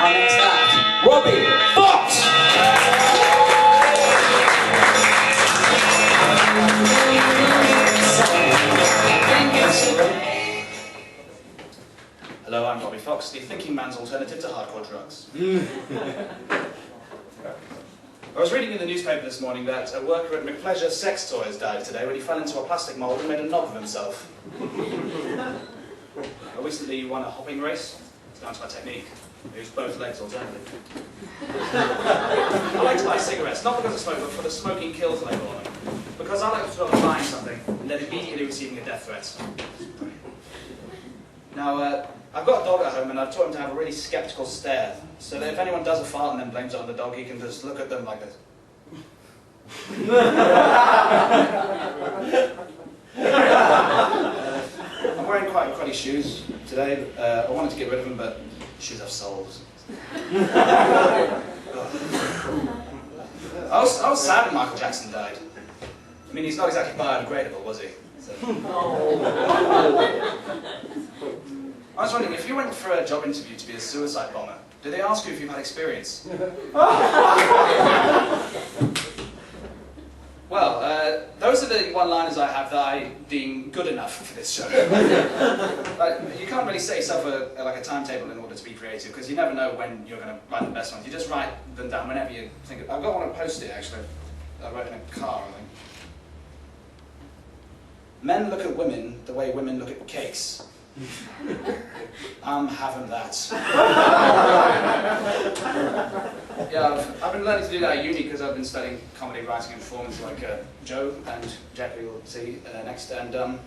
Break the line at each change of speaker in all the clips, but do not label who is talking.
our next act, Robbie Fox!
Hello, I'm Robbie Fox, the thinking man's alternative to hardcore drugs. I was reading in the newspaper this morning that a worker at McPleasure Sex Toys died today when he fell into a plastic mould and made a knob of himself. I recently won a hopping race. It's down to my technique. I use both legs alternately. I like to buy cigarettes, not because I smoke, but for the smoking kills label on them. Because I like to feel like buying something and then immediately receiving a death threat. Now, I've got a dog at home and I've taught him to have a really sceptical stare, so that if anyone does a fart and then blames it on the dog, he can just look at them like this. I'm wearing quite cruddy shoes today. I wanted to get rid of them, but shoes have soles. I was sad when Michael Jackson died. I mean, he's not exactly biodegradable, was he? So. I was wondering, if you went for a job interview to be a suicide bomber, did they ask you if you've had experience? Well, those are the one-liners I have that I deem good enough for this show. You can't really set yourself a timetable in order to be creative, because you never know when you're going to write the best ones. You just write them down whenever you think of. I've got one to post it, actually. I wrote in a car, I think. Men look at women the way women look at cakes. I'm having that. Yeah, I've been learning to do that at uni because I've been studying comedy, writing and performance like Joe and Jack, who you'll see next. And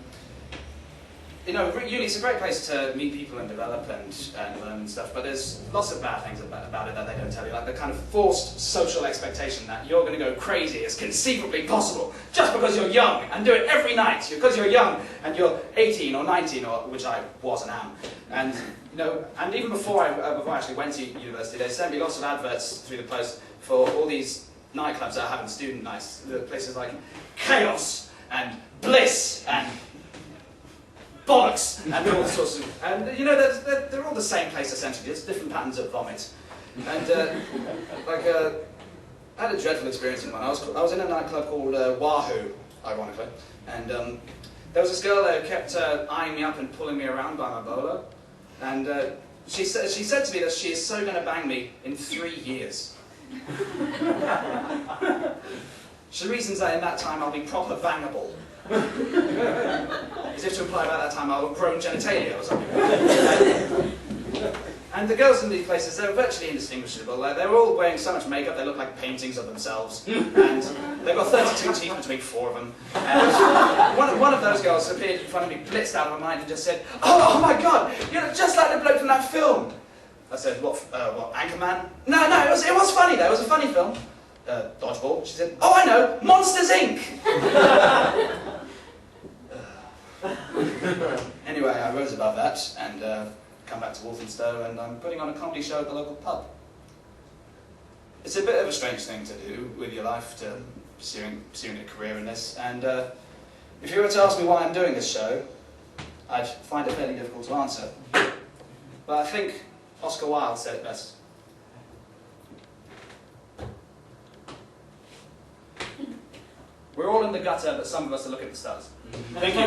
you know, uni's a great place to meet people and develop and learn and stuff, but there's lots of bad things about it that they don't tell you, like the kind of forced social expectation that you're going to go crazy as conceivably possible just because you're young and do it every night because you're young and you're 18 or 19, or which I was and am. And you know, and even before I actually went to university, they sent me lots of adverts through the post for all these nightclubs that are having student nights. The places like Chaos and Bliss and Bollocks and all sorts of, and you know, they're all the same place essentially, just different patterns of vomit. And I had a dreadful experience in one. I was in a nightclub called Wahoo, ironically, and there was this girl there who kept eyeing me up and pulling me around by my bolo, and she said to me that she is so going to bang me in 3 years. She reasons that in that time I'll be proper bangable. As if to imply about that time I'll have grown genitalia or something. And the girls in these places, they're virtually indistinguishable. They're all wearing so much makeup they look like paintings of themselves. And they've got 32 teeth between 4 of them. And one of those girls appeared in front of me, blitzed out of my mind, and just said, "Oh my God, you look just like the bloke from that film." I said, what, Anchorman? No, it was funny though, it was a funny film. Dodgeball. She said, "Oh, I know, Monsters, Inc." Anyway, I rose above that and come back to Walthamstow, and I'm putting on a comedy show at the local pub. It's a bit of a strange thing to do with your life, to pursuing a career in this, and if you were to ask me why I'm doing this show, I'd find it fairly difficult to answer. But I think Oscar Wilde said it best. We're all in the gutter, but some of us are looking at the stars. Thank you.